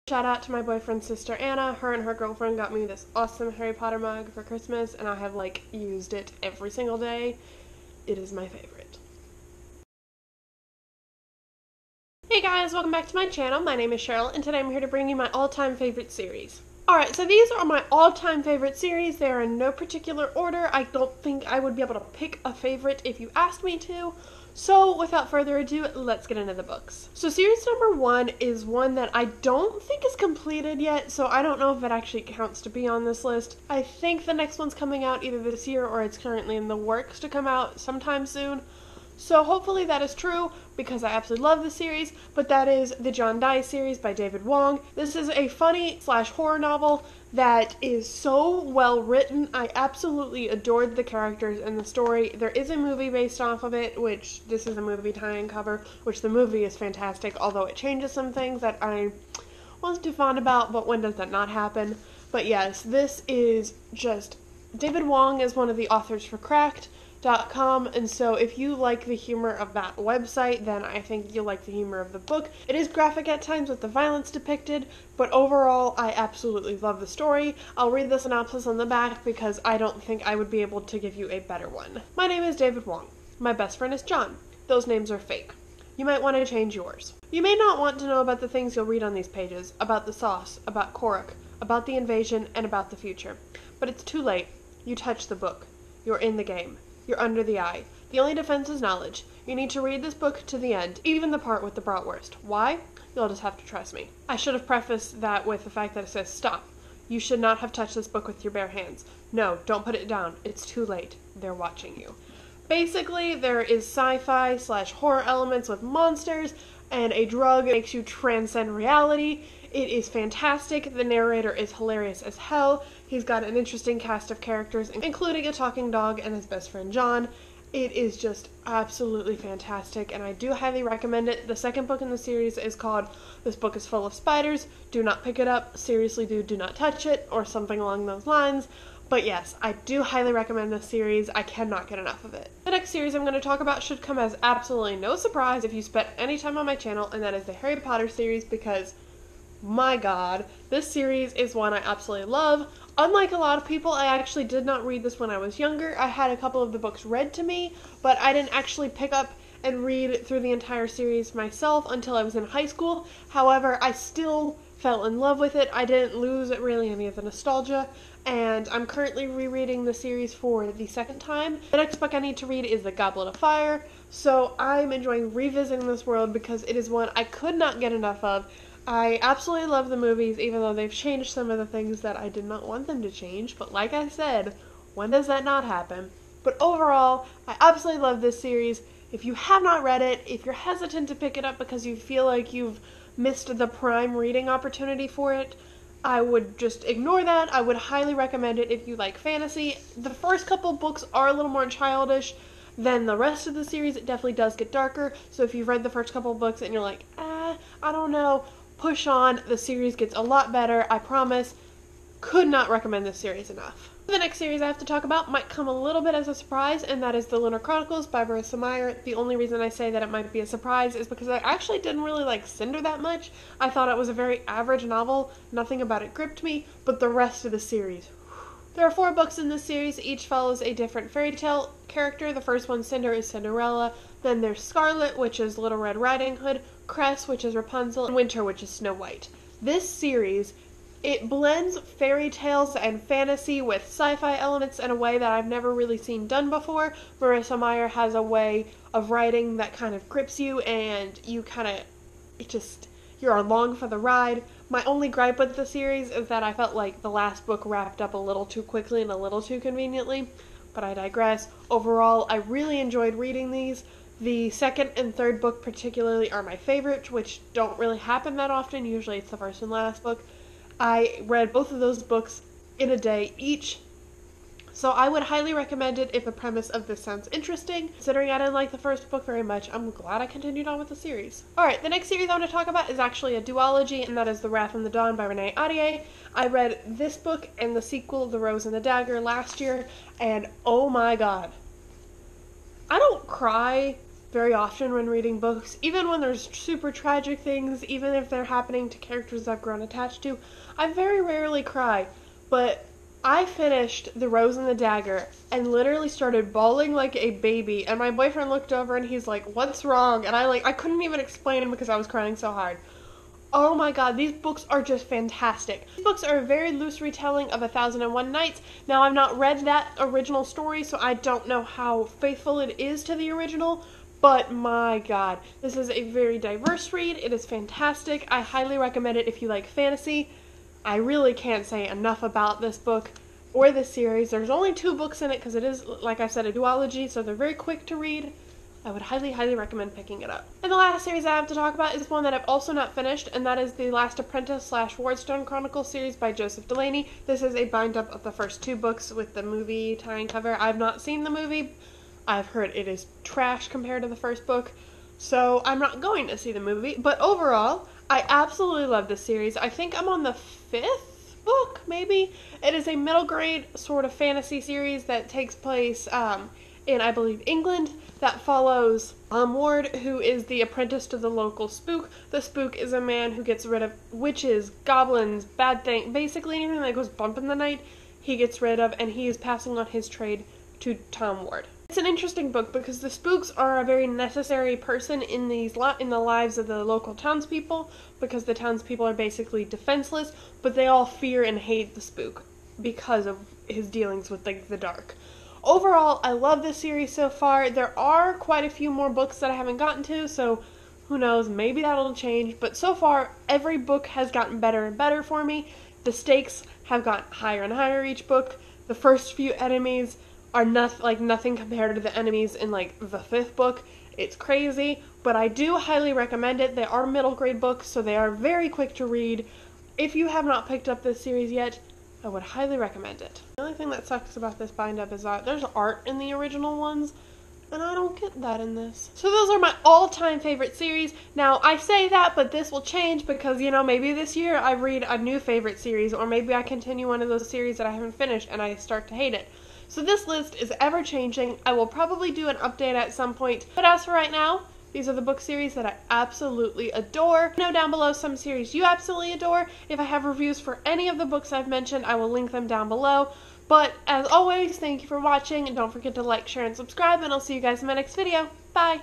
Shout out to my boyfriend's sister Anna. Her and her girlfriend got me this awesome Harry Potter mug for Christmas, and I have used it every single day. It is my favorite. Hey guys, welcome back to my channel. My name is Cheryl, and today I'm here to bring you my all-time favorite series. Alright, so these are my all-time favorite series. They are in no particular order. I don't think I would be able to pick a favorite if you asked me to. So, without further ado, let's get into the books. So, series number 1 is one that I don't think is completed yet, so I don't know if it actually counts to be on this list. I think the next one's coming out either this year or it's currently in the works to come out sometime soon. So hopefully that is true, because I absolutely love the series, but that is the John Dye series by David Wong. This is a funny/horror novel that is so well written. I absolutely adored the characters and the story. There is a movie based off of it, which this is a movie tie-in cover, which the movie is fantastic, although it changes some things that I wasn't too fond about, but when does that not happen? But yes, this is just... David Wong is one of the authors for Cracked.com, and so if you like the humor of that website, then I think you'll like the humor of the book. It is graphic at times with the violence depicted, but overall I absolutely love the story. I'll read the synopsis on the back because I don't think I would be able to give you a better one. My name is David Wong. My best friend is John. Those names are fake. You might want to change yours. You may not want to know about the things you'll read on these pages, about the sauce, about Korok, about the invasion, and about the future. But it's too late. You touch the book. You're in the game. You're under the eye. The only defense is knowledge. You need to read this book to the end, even the part with the bratwurst. Why? You'll just have to trust me. I should have prefaced that with the fact that it says stop. You should not have touched this book with your bare hands. No, don't put it down. It's too late. They're watching you. Basically, there is sci-fi/horror elements with monsters, and a drug that makes you transcend reality. It is fantastic. The narrator is hilarious as hell. He's got an interesting cast of characters, including a talking dog and his best friend John. It is just absolutely fantastic, and I do highly recommend it. The second book in the series is called This Book is Full of Spiders. Do not pick it up. Seriously, do not touch it, or something along those lines. But yes, I do highly recommend this series. I cannot get enough of it. The next series I'm going to talk about should come as absolutely no surprise if you spent any time on my channel, and that is the Harry Potter series, because my god, this series is one I absolutely love. Unlike a lot of people, I actually did not read this when I was younger. I had a couple of the books read to me, but I didn't actually pick up and read through the entire series myself until I was in high school. However, I still fell in love with it. I didn't lose really any of the nostalgia, and I'm currently rereading the series for the second time. The next book I need to read is The Goblet of Fire, so I'm enjoying revisiting this world because it is one I could not get enough of. I absolutely love the movies, even though they've changed some of the things that I did not want them to change, but like I said, when does that not happen? But overall, I absolutely love this series. If you have not read it, if you're hesitant to pick it up because you feel like you've missed the prime reading opportunity for it, I would just ignore that. I would highly recommend it if you like fantasy. The first couple books are a little more childish than the rest of the series. It definitely does get darker, so if you've read the first couple books and you're like, I don't know, push on. The series gets a lot better, I promise. Could not recommend this series enough. The next series I have to talk about might come a little bit as a surprise, and that is The Lunar Chronicles by Marissa Meyer. The only reason I say that it might be a surprise is because I actually didn't really like Cinder that much. I thought it was a very average novel. Nothing about it gripped me, but the rest of the series... There are 4 books in this series. Each follows a different fairy tale character. The first one, Cinder, is Cinderella. Then there's Scarlet, which is Little Red Riding Hood. Cress, which is Rapunzel. And Winter, which is Snow White. This series, it blends fairy tales and fantasy with sci-fi elements in a way that I've never really seen done before. Marissa Meyer has a way of writing that kind of grips you, and you you're along for the ride. My only gripe with the series is that I felt like the last book wrapped up a little too quickly and a little too conveniently, but I digress. Overall, I really enjoyed reading these. The second and third book particularly are my favorite, which don't really happen that often. Usually it's the first and last book. I read both of those books in a day each, so I would highly recommend it if the premise of this sounds interesting. Considering I didn't like the first book very much, I'm glad I continued on with the series. Alright, the next series I want to talk about is actually a duology, and that is The Wrath and the Dawn by Renee Ahdieh. I read this book and the sequel, The Rose and the Dagger, last year, and oh my god. I don't cry very often when reading books, even when there's super tragic things, even if they're happening to characters I've grown attached to. I very rarely cry, but I finished The Rose and the Dagger and literally started bawling like a baby, and my boyfriend looked over and he's like, "What's wrong?" And I couldn't even explain him because I was crying so hard. Oh my god, these books are just fantastic. These books are a very loose retelling of 1001 Nights. Now, I've not read that original story, so I don't know how faithful it is to the original, but my god, this is a very diverse read. It is fantastic. I highly recommend it if you like fantasy. I really can't say enough about this book or this series. There's only 2 books in it because it is, like I said, a duology, so they're very quick to read. I would highly, highly recommend picking it up. And the last series I have to talk about is one that I've also not finished, and that is the Last Apprentice / Wardstone Chronicles series by Joseph Delaney. This is a bind-up of the first 2 books with the movie tying cover. I've not seen the movie. I've heard it is trash compared to the first book, so I'm not going to see the movie. But overall, I absolutely love this series. I think I'm on the 5th book, maybe? It is a middle grade sort of fantasy series that takes place in, I believe, England, that follows Ward, who is the apprentice to the local spook. The spook is a man who gets rid of witches, goblins, bad things, basically anything that goes bump in the night, he gets rid of, and he is passing on his trade to Tom Ward. It's an interesting book because the spooks are a very necessary person in in the lives of the local townspeople, because the townspeople are basically defenseless, but they all fear and hate the spook because of his dealings with the dark. Overall, I love this series so far. There are quite a few more books that I haven't gotten to, so who knows, maybe that'll change. But so far, every book has gotten better and better for me. The stakes have gotten higher and higher each book. The first few enemies are nothing compared to the enemies in the 5th book. It's crazy, but I do highly recommend it. They are middle grade books, so they are very quick to read. If you have not picked up this series yet, I would highly recommend it. The only thing that sucks about this bind-up is that there's art in the original ones, and I don't get that in this. So those are my all-time favorite series. Now, I say that, but this will change because, maybe this year I read a new favorite series, or maybe I continue one of those series that I haven't finished and I start to hate it. So this list is ever-changing. I will probably do an update at some point, but as for right now, these are the book series that I absolutely adore. Know down below some series you absolutely adore. If I have reviews for any of the books I've mentioned, I will link them down below. But as always, thank you for watching, and don't forget to like, share, and subscribe, and I'll see you guys in my next video. Bye!